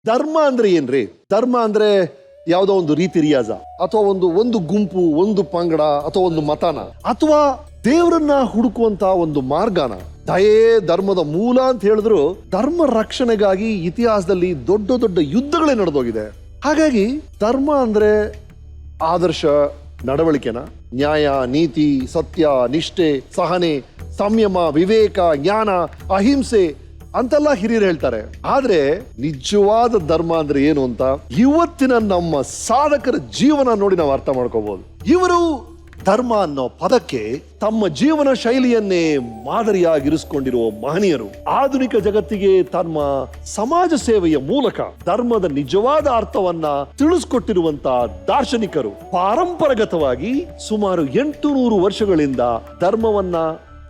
ಧರ್ಮ ಅಂದ್ರೆ ಏನ್ರಿ? ಧರ್ಮ ಅಂದ್ರೆ ಯಾವುದೋ ಒಂದು ರೀತಿ ರಿಯಾಜ, ಅಥವಾ ಒಂದು ಗುಂಪು, ಒಂದು ಪಂಗಡ, ಅಥವಾ ಒಂದು ಮತನ, ಅಥವಾ ದೇವರನ್ನ ಹುಡುಕುವಂತ ಒಂದು ಮಾರ್ಗನ. ದಯೆ ಧರ್ಮದ ಮೂಲ ಅಂತ ಹೇಳಿದ್ರು, ಧರ್ಮ ರಕ್ಷಣೆಗಾಗಿ ಇತಿಹಾಸದಲ್ಲಿ ದೊಡ್ಡ ದೊಡ್ಡ ಯುದ್ಧಗಳೇ ನಡೆದೋಗಿದೆ. ಹಾಗಾಗಿ ಧರ್ಮ ಅಂದ್ರೆ ಆದರ್ಶ ನಡವಳಿಕೆನ, ನ್ಯಾಯ, ನೀತಿ, ಸತ್ಯ, ನಿಷ್ಠೆ, ಸಹನೆ, ಸಂಯಮ, ವಿವೇಕ, ಜ್ಞಾನ, ಅಹಿಂಸೆ ಅಂತೆಲ್ಲ ಹಿರಿಯರು ಹೇಳ್ತಾರೆ. ಆದ್ರೆ ನಿಜವಾದ ಧರ್ಮ ಅಂದ್ರೆ ಏನು ಅಂತ ಇವತ್ತಿನ ನಮ್ಮ ಸಾಧಕರ ಜೀವನ ನೋಡಿ ನಾವು ಅರ್ಥ ಮಾಡ್ಕೋಬಹುದು. ಇವರು ಧರ್ಮ ಅನ್ನೋ ಪದಕ್ಕೆ ತಮ್ಮ ಜೀವನ ಶೈಲಿಯನ್ನೇ ಮಾದರಿಯಾಗಿರಿಸಿಕೊಂಡಿರುವ ಮಹನೀಯರು. ಆಧುನಿಕ ಜಗತ್ತಿಗೆ ತಮ್ಮ ಸಮಾಜ ಸೇವೆಯ ಮೂಲಕ ಧರ್ಮದ ನಿಜವಾದ ಅರ್ಥವನ್ನ ತಿಳಿಸ್ಕೊಟ್ಟಿರುವಂತ ದಾರ್ಶನಿಕರು. ಪಾರಂಪರಗತವಾಗಿ ಸುಮಾರು 800 ವರ್ಷಗಳಿಂದ ಧರ್ಮವನ್ನ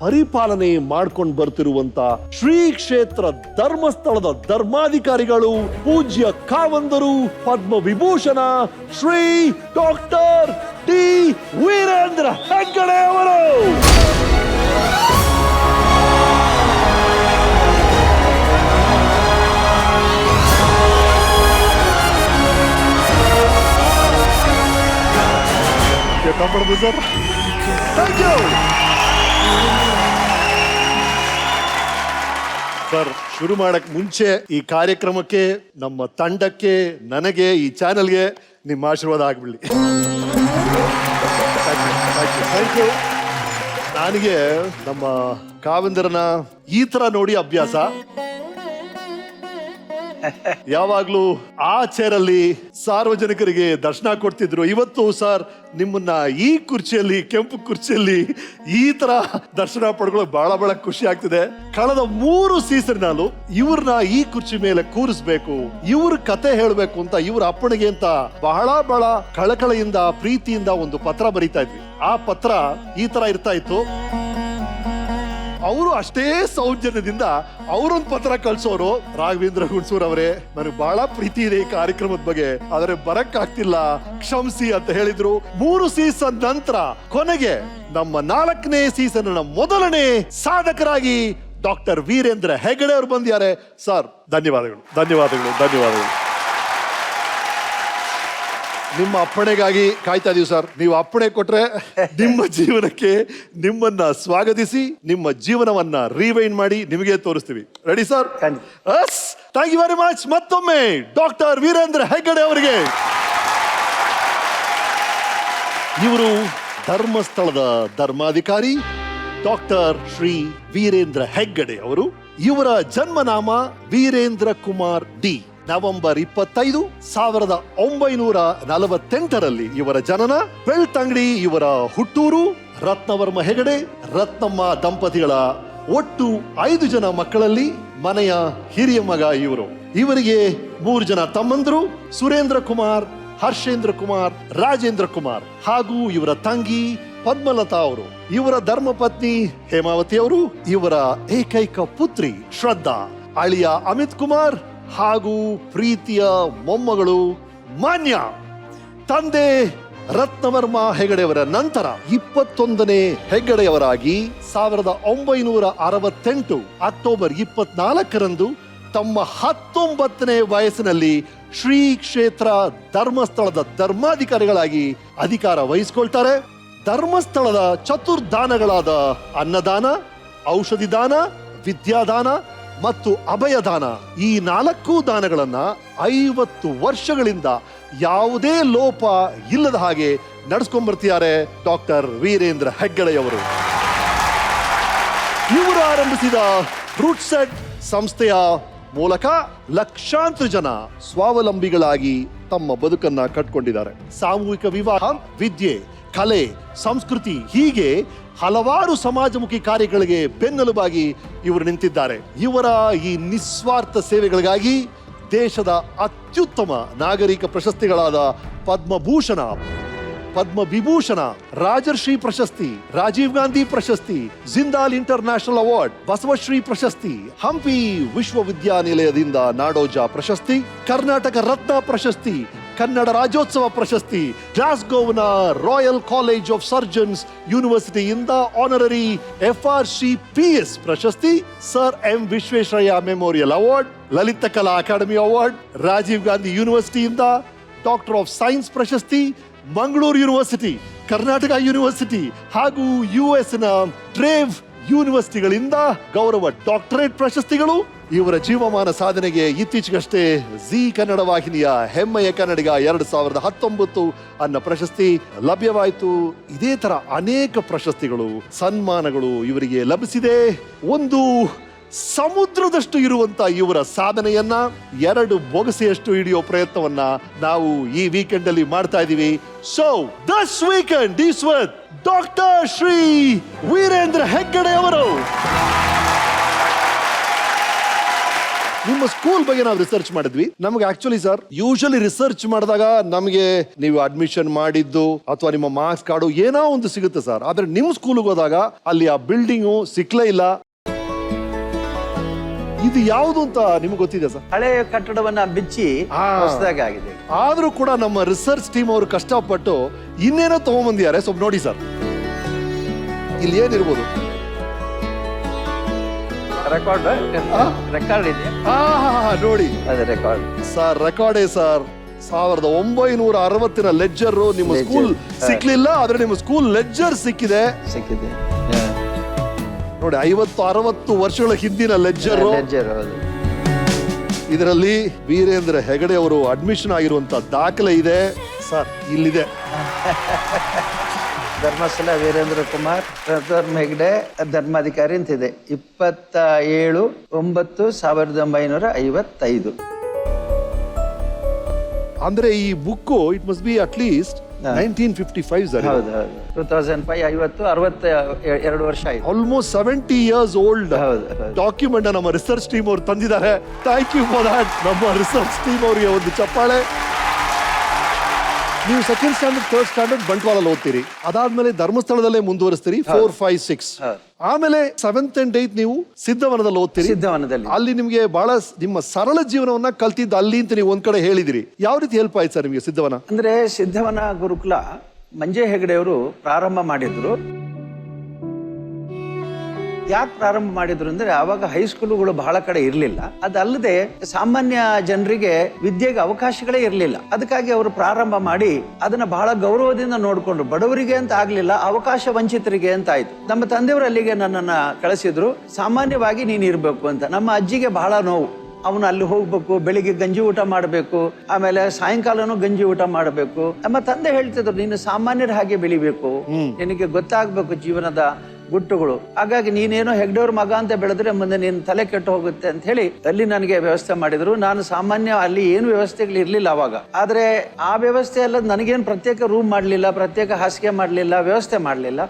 ಪರಿಪಾಲನೆ ಮಾಡ್ಕೊಂಡು ಬರ್ತಿರುವಂತ ಶ್ರೀ ಕ್ಷೇತ್ರ ಧರ್ಮಸ್ಥಳದ ಧರ್ಮಾಧಿಕಾರಿಗಳು, ಪೂಜ್ಯ ಕಾವಂದರು, ಪದ್ಮ ವಿಭೂಷಣ ಶ್ರೀ ಡಾಕ್ಟರ್ ಡಿ ವೀರೇಂದ್ರ ಹೆಗ್ಗಡೆ ಅವರು. Sir, thank you sir. ಶುರು ಮಾಡಕ್ ಮುಂಚೆ ಈ ಕಾರ್ಯಕ್ರಮಕ್ಕೆ, ನಮ್ಮ ತಂಡಕ್ಕೆ, ನನಗೆ, ಈ ಚಾನೆಲ್ಗೆ ನಿಮ್ಮ ಆಶೀರ್ವಾದ ಆಗ್ಬಿಡ್ಲಿ. Thank you. ನನಗೆ ನಮ್ಮ ಕಾವಂದರನ ಈ ತರ ನೋಡಿ ಅಭ್ಯಾಸ. ಯಾವಾಗ್ಲೂ ಆ ಚೇರಲ್ಲಿ ಸಾರ್ವಜನಿಕರಿಗೆ ದರ್ಶನ ಕೊಡ್ತಿದ್ರು. ಇವತ್ತು ಸರ್ ನಿಮ್ಮನ್ನ ಈ ಕುರ್ಚಿಯಲ್ಲಿ, ಕೆಂಪು ಕುರ್ಚಿಯಲ್ಲಿ ಈ ತರ ದರ್ಶನ ಪಡ್ಕೊಳ್ಳೋಕೆ ಬಹಳ ಖುಷಿ ಆಗ್ತಿದೆ. ಕಳೆದ 3 ಸೀಸನ್ನಲ್ಲಿ ಇವ್ರನ್ನ ಈ ಕುರ್ಚಿ ಮೇಲೆ ಕೂರಿಸ್ಬೇಕು, ಇವ್ರ ಕತೆ ಹೇಳ್ಬೇಕು ಅಂತ, ಇವ್ರ ಅಪ್ಪಣಿಗೆ ಅಂತ ಬಹಳ ಕಳಕಳಿಯಿಂದ, ಪ್ರೀತಿಯಿಂದ ಒಂದು ಪತ್ರ ಬರೀತಾ ಇದ್ವಿ. ಆ ಪತ್ರ ಈ ತರ ಇರ್ತಾ ಇತ್ತು. ಅವರು ಅಷ್ಟೇ ಸೌಜನ್ಯದಿಂದ ಅವರೊಂದು ಪತ್ರ ಕಳ್ಸೋರು. ರಾಘವೇಂದ್ರ ಹುಣಸೂರ್ ಅವರೇ, ನನಗೆ ಬಹಳ ಪ್ರೀತಿ ಇದೆ ಈ ಕಾರ್ಯಕ್ರಮದ ಬಗ್ಗೆ, ಆದ್ರೆ ಬರಕ್ ಆಗ್ತಿಲ್ಲ, ಕ್ಷಮಿಸಿ ಅಂತ ಹೇಳಿದ್ರು. 3 ಸೀಸನ್ ನಂತರ ಕೊನೆಗೆ ನಮ್ಮ 4ನೇ ಸೀಸನ್ ಮೊದಲನೇ ಸಾಧಕರಾಗಿ ಡಾಕ್ಟರ್ ವೀರೇಂದ್ರ ಹೆಗ್ಗಡೆ ಅವರು ಬಂದಿದ್ದಾರೆ. ಸರ್ ಧನ್ಯವಾದಗಳು, ಧನ್ಯವಾದಗಳು, ಧನ್ಯವಾದಗಳು. ನಿಮ್ಮ ಅಪ್ಪಣೆಗಾಗಿ ಕಾಯ್ತಾ ಇದೀವಿ ಸರ್. ನೀವು ಅಪ್ಪಣೆ ಕೊಟ್ರೆ ನಿಮ್ಮ ಜೀವನಕ್ಕೆ ನಿಮ್ಮನ್ನ ಸ್ವಾಗತಿಸಿ ನಿಮ್ಮ ಜೀವನವನ್ನ ರಿವೈಂಡ್ ಮಾಡಿ ನಿಮಗೆ ತೋರಿಸ್ತೀವಿ. Ready sir? Thank you very much. ಮತ್ತೊಮ್ಮೆ ಡಾಕ್ಟರ್ ವೀರೇಂದ್ರ ಹೆಗ್ಗಡೆ ಅವರಿಗೆ. ಇವರು ಧರ್ಮಸ್ಥಳದ ಧರ್ಮಾಧಿಕಾರಿ ಡಾಕ್ಟರ್ ಶ್ರೀ ವೀರೇಂದ್ರ ಹೆಗ್ಗಡೆ ಅವರು. ಇವರ ಜನ್ಮನಾಮ ವೀರೇಂದ್ರ ಕುಮಾರ್ ಡಿ. ನವೆಂಬರ್ 25, 1948 ಇವರ ಜನನ. ಬೆಳ್ತಂಗಡಿ ಇವರ ಹುಟ್ಟೂರು. ರತ್ನವರ್ಮ ಹೆಗಡೆ, ರತ್ನಮ್ಮ ದಂಪತಿಗಳ ಒಟ್ಟು 5 ಜನ ಮಕ್ಕಳಲ್ಲಿ ಮನೆಯ ಹಿರಿಯ ಮಗ ಇವರು. ಇವರಿಗೆ 3 ಜನ ತಮ್ಮಂದರು, ಸುರೇಂದ್ರ ಕುಮಾರ್, ಹರ್ಷೇಂದ್ರ ಕುಮಾರ್, ರಾಜೇಂದ್ರ ಕುಮಾರ್, ಹಾಗೂ ಇವರ ತಂಗಿ ಪದ್ಮಲತಾ ಅವರು. ಇವರ ಧರ್ಮಪತ್ನಿ ಹೇಮಾವತಿ ಅವರು. ಇವರ ಏಕೈಕ ಪುತ್ರಿ ಶ್ರದ್ಧಾ. ಅಳಿಯ ಅಮಿತ್ ಕುಮಾರ್ ಹಾಗೂ ಪ್ರೀತಿಯ ಮೊಮ್ಮಗಳು ಮಾನ್ಯ. ತಂದೆ ರತ್ನವರ್ಮ ಹೆಗಡೆಯವರ ನಂತರ 21ನೇ ಹೆಗ್ಗಡೆಯವರಾಗಿ 1968 ಅಕ್ಟೋಬರ್ 24 ತಮ್ಮ 19ನೇ ವಯಸ್ಸಿನಲ್ಲಿ ಶ್ರೀ ಕ್ಷೇತ್ರ ಧರ್ಮಸ್ಥಳದ ಧರ್ಮಾಧಿಕಾರಿಗಳಾಗಿ ಅಧಿಕಾರ ವಹಿಸಿಕೊಳ್ತಾರೆ. ಧರ್ಮಸ್ಥಳದ ಚತುರ್ದಾನಗಳಾದ ಅನ್ನದಾನ, ಔಷಧಿ ದಾನ, ವಿದ್ಯಾದಾನ ಮತ್ತು ಅಭಯದಾನ, ಈ 4 ದಾನಗಳನ್ನ 50 ವರ್ಷಗಳಿಂದ ಯಾವುದೇ ಲೋಪ ಇಲ್ಲದ ಹಾಗೆ ನಡೆಸ್ಕೊಂಡ್ಬರ್ತಿದ್ದಾರೆ ಡಾಕ್ಟರ್ ವೀರೇಂದ್ರ ಹೆಗ್ಗಡೆಯವರು. ಇವರು ಆರಂಭಿಸಿದ ರೂಟ್ ಸೆಟ್ ಸಂಸ್ಥೆಯ ಮೂಲಕ ಲಕ್ಷಾಂತರ ಜನ ಸ್ವಾವಲಂಬಿಗಳಾಗಿ ತಮ್ಮ ಬದುಕನ್ನ ಕಟ್ಕೊಂಡಿದ್ದಾರೆ. ಸಾಮೂಹಿಕ ವಿವಾಹ, ವಿದ್ಯೆ, ಕಲೆ, ಸಂಸ್ಕೃತಿ, ಹೀಗೆ ಹಲವಾರು ಸಮಾಜಮುಖಿ ಕಾರ್ಯಗಳಿಗೆ ಬೆನ್ನೆಲುಬಾಗಿ ಇವರು ನಿಂತಿದ್ದಾರೆ. ಇವರ ಈ ನಿಸ್ವಾರ್ಥ ಸೇವೆಗಳಿಗಾಗಿ ದೇಶದ ಅತ್ಯುತ್ತಮ ನಾಗರಿಕ ಪ್ರಶಸ್ತಿಗಳಾದ ಪದ್ಮಭೂಷಣ, ಪದ್ಮ ವಿಭೂಷಣ, ರಾಜರ್ಷಿ ಪ್ರಶಸ್ತಿ, ರಾಜೀವ್ ಗಾಂಧಿ ಪ್ರಶಸ್ತಿ, ಜಿಂದಾಲ್ ಇಂಟರ್ನ್ಯಾಷನಲ್ ಅವಾರ್ಡ್, ಬಸವಶ್ರೀ ಪ್ರಶಸ್ತಿ, ಹಂಪಿ ವಿಶ್ವವಿದ್ಯಾನಿಲಯದಿಂದ ನಾಡೋಜ ಪ್ರಶಸ್ತಿ, ಕರ್ನಾಟಕ ರತ್ನ ಪ್ರಶಸ್ತಿ, ಕನ್ನಡ ರಾಜ್ಯೋತ್ಸವ ಪ್ರಶಸ್ತಿ, ಗ್ಲಾಸ್ಗೋವ್ನ ರಾಯಲ್ ಕಾಲೇಜ್ ಆಫ್ ಸರ್ಜನ್ಸ್ ಯೂನಿವರ್ಸಿಟಿಯಿಂದ ಆನರರಿ FRCPS ಪ್ರಶಸ್ತಿ, sir M Visvesvaraya memorial award, Lalit Kala academy award, Rajiv Gandhi ಯೂನಿವರ್ಸಿಟಿಯಿಂದ ಡಾಕ್ಟರ್ ಆಫ್ ಸೈನ್ಸ್ ಪ್ರಶಸ್ತಿ, ಮಂಗಳೂರು ಯೂನಿವರ್ಸಿಟಿ, ಕರ್ನಾಟಕ ಯೂನಿವರ್ಸಿಟಿ ಹಾಗೂ US ನ ಡ್ರೇವ್ ಯೂನಿವರ್ಸಿಟಿಗಳಿಂದ ಗೌರವ ಡಾಕ್ಟರೇಟ್ ಪ್ರಶಸ್ತಿಗಳು. ಇವರ ಜೀವಮಾನ ಸಾಧನೆಗೆ ಇತ್ತೀಚೆಗಷ್ಟೇ ಜಿ ಕನ್ನಡ ವಾಹಿನಿಯ ಹೆಮ್ಮೆಯ ಕನ್ನಡಿಗ 2019 ಅನ್ನೋ ಪ್ರಶಸ್ತಿ ಲಭ್ಯವಾಯಿತು. ಇದೇ ತರ ಅನೇಕ ಪ್ರಶಸ್ತಿಗಳು, ಸನ್ಮಾನಗಳು ಇವರಿಗೆ ಲಭಿಸಿದೆ. ಒಂದು ಸಮುದ್ರದಷ್ಟು ಇರುವಂತ ಇವರ ಸಾಧನೆಯನ್ನ 2 ಬೊಗಸೆಯಷ್ಟು ಹಿಡಿಯೋ ಪ್ರಯತ್ನವನ್ನ ನಾವು ಈ ವೀಕೆಂಡ್ ಅಲ್ಲಿ ಮಾಡ್ತಾ ಇದೀವಿ. So this weekend is with doctor Shri Veerendra Heggade ಅವರು. ನಿಮ್ಮ ಸ್ಕೂಲ್ ಬಗ್ಗೆ ನಾವು ರಿಸರ್ಚ್ ಮಾಡಿದ್ವಿ. ನಮಗೆ ಆಕ್ಚುಲಿ ಸರ್ ಯೂಶಲಿ ರಿಸರ್ಚ್ ಮಾಡಿದಾಗ ನಮಗೆ ನೀವು ಅಡ್ಮಿಷನ್ ಮಾಡಿದ್ದು ಅಥವಾ ನಿಮ್ಮ ಮಾರ್ಕ್ಸ್ ಕಾರ್ಡು ಏನೋ ಒಂದು ಸಿಗುತ್ತೆ ಸರ್. ಆದ್ರೆ ನಿಮ್ ಸ್ಕೂಲ್ಗೆ ಹೋದಾಗ ಅಲ್ಲಿ ಆ ಬಿಲ್ಡಿಂಗು ಸಿಕ್ಲೇ ಇಲ್ಲ. ಇದು ಯಾವುದು ಅಂತ ನಿಮ್ಗೆ ಗೊತ್ತಿದೆ ಸರ್? ಹಳೆ ಕಟ್ಟಡವನ್ನ ಬಿಚ್ಚಿ ಹೊಸದಾಗಿ ಆಗಿದೆ. ಆದ್ರೂ ಕೂಡ ನಮ್ಮ ರಿಸರ್ಚ್ ಟೀಮ್ ಅವರು ಕಷ್ಟಪಟ್ಟು ಇನ್ನೇನೋ ತಗೊಂಡ್ಬಂದಿದ್ದಾರೆ. ಸ್ವಲ್ಪ ನೋಡಿ ಸರ್, ಇಲ್ಲಿ ಏನಿರ್ಬೋದು? ರೆಕಾರ್ಡ್ ಇದೆ ನೋಡಿ, ಅದು ರೆಕಾರ್ಡ್ ಸರ್. ರೆಕಾರ್ಡೇ ಸರ್. 1960 ಲೆಡ್ಜರ್ ನಿಮ್ಮ ಸ್ಕೂಲ್ ಸಿಕ್ಲಿಲ್ಲ, ಆದ್ರೆ ನಿಮ್ಮ ಸ್ಕೂಲ್ ಲೆಡ್ಜರ್ ಸಿಕ್ಕಿದೆ. ನೋಡಿ, 50-60 ವರ್ಷಗಳ ಹಿಂದಿನ ಲೆಡ್ಜರ್. ಇದರಲ್ಲಿ ವೀರೇಂದ್ರ ಹೆಗಡೆ ಅವರು ಅಡ್ಮಿಷನ್ ಆಗಿರುವಂತ ದಾಖಲೆ ಇದೆ ಸರ್. ಇಲ್ಲಿದೆ. ಧರ್ಮಸ್ಥಳ ವೀರೇಂದ್ರ ಕುಮಾರ್ ಹೆಗಡೆ ಧರ್ಮಾಧಿಕಾರಿ ಅಂತಿದೆ. 27/9/1955. ಅಂದ್ರೆ ಈ book it must be at least 1955 sir. ಹೌದು ಹೌದು, 2005 62 ವರ್ಷ ಆಯ್ತು. ಆಲ್ಮೋಸ್ಟ್ 70 years old ಡಾಕ್ಯುಮೆಂಟ್ ನಮ್ಮ ರಿಸರ್ಚ್ ಟೀಮ್ ಅವರು ತಂದಿದ್ದಾರೆ. Thank you for that. ನಮ್ಮ ರಿಸರ್ಚ್ ಟೀಮ್ ಅವರಿಗೆ ಒಂದು ಚಪ್ಪಾಳೆ. ನೀವು ಸೆಕೆಂಡ್ ಸ್ಟ್ಯಾಂಡರ್ಡ್, ಥರ್ಡ್ ಸ್ಟ್ಯಾಂಡರ್ಡ್ ಬಂಟ್ವಾಳಲ್ಲಿ ಓದ್ತೀರಿ. ಅದಾದ್ಮೇಲೆ ಧರ್ಮಸ್ಥಳದಲ್ಲೇ ಮುಂದುವರಿಸ್ತೀರಿ 4, 5, 6. ಆಮೇಲೆ 7th and 8th ನೀವು ಸಿದ್ಧವನದಲ್ಲಿ ಓದ್ತೀರಿ. ಸಿದ್ಧವನದಲ್ಲಿ ಅಲ್ಲಿ ನಿಮ್ಗೆ ಬಹಳ ನಿಮ್ಮ ಸರಳ ಜೀವನವನ್ನ ಕಲ್ತಿದ್ದು ಅಲ್ಲಿ ಅಂತ ನೀವು ಒಂದ್ ಕಡೆ ಹೇಳಿದಿರಿ. ಯಾವ ರೀತಿ ಹೆಲ್ಪ್ ಆಯ್ತು ಸರ್ ನಿಮ್ಗೆ ಸಿದ್ಧವನ? ಅಂದ್ರೆ ಸಿದ್ಧವನ ಗುರುಕುಲ ಮಂಜೆ ಹೆಗಡೆಯವರು ಪ್ರಾರಂಭ ಮಾಡಿದ್ರು. ಯಾಕೆ ಪ್ರಾರಂಭ ಮಾಡಿದ್ರು ಅಂದ್ರೆ ಆವಾಗ ಹೈಸ್ಕೂಲುಗಳು ಬಹಳ ಕಡೆ ಇರಲಿಲ್ಲ. ಅದಲ್ಲದೆ ಸಾಮಾನ್ಯ ಜನರಿಗೆ ವಿದ್ಯೆಗೆ ಅವಕಾಶಗಳೇ ಇರಲಿಲ್ಲ. ಅದಕ್ಕಾಗಿ ಅವರು ಪ್ರಾರಂಭ ಮಾಡಿ ಅದನ್ನ ಬಹಳ ಗೌರವದಿಂದ ನೋಡ್ಕೊಂಡ್ರು. ಬಡವರಿಗೆ ಅಂತ ಆಗ್ಲಿಲ್ಲ, ಅವಕಾಶ ವಂಚಿತರಿಗೆ ಅಂತ ಆಯ್ತು. ನಮ್ಮ ತಂದೆಯವರು ಅಲ್ಲಿಗೆ ನನ್ನನ್ನ ಕಳಿಸಿದ್ರು. ಸಾಮಾನ್ಯವಾಗಿ ನೀನು ಇರ್ಬೇಕು ಅಂತ. ನಮ್ಮ ಅಜ್ಜಿಗೆ ಬಹಳ ನೋವು. ಅವನು ಅಲ್ಲಿ ಹೋಗ್ಬೇಕು, ಬೆಳಿಗ್ಗೆ ಗಂಜಿ ಊಟ ಮಾಡಬೇಕು, ಆಮೇಲೆ ಸಾಯಂಕಾಲನೂ ಗಂಜಿ ಊಟ ಮಾಡಬೇಕು. ನಮ್ಮ ತಂದೆ ಹೇಳ್ತಿದ್ರು, ನೀನು ಸಾಮಾನ್ಯರ ಹಾಗೆ ಬೆಳಿಬೇಕು, ನಿನಗೆ ಗೊತ್ತಾಗ್ಬೇಕು ಜೀವನದ ಗುಟ್ಟುಗಳು. ಹಾಗಾಗಿ ನೀನೇನೋ ಹೆಗ್ಡೆಯವ್ರ ಮಗ ಅಂತ ಬೆಳೆದ್ರೆ ಮುಂದೆ ನೀನು ತಲೆ ಕೆಟ್ಟು ಹೋಗುತ್ತೆ ಅಂತ ಹೇಳಿ ಅಲ್ಲಿ ನನಗೆ ವ್ಯವಸ್ಥೆ ಮಾಡಿದ್ರು. ನಾನು ಸಾಮಾನ್ಯ ಅಲ್ಲಿ ಏನು ವ್ಯವಸ್ಥೆಗಳು ಇರ್ಲಿಲ್ಲ ಅವಾಗ. ಆದ್ರೆ ಆ ವ್ಯವಸ್ಥೆ ಎಲ್ಲ ನನಗೇನು ಪ್ರತ್ಯೇಕ ರೂಮ್ ಮಾಡ್ಲಿಲ್ಲ, ಪ್ರತ್ಯೇಕ ಹಾಸಿಗೆ ಮಾಡ್ಲಿಲ್ಲ, ವ್ಯವಸ್ಥೆ ಮಾಡ್ಲಿಲ್ಲ.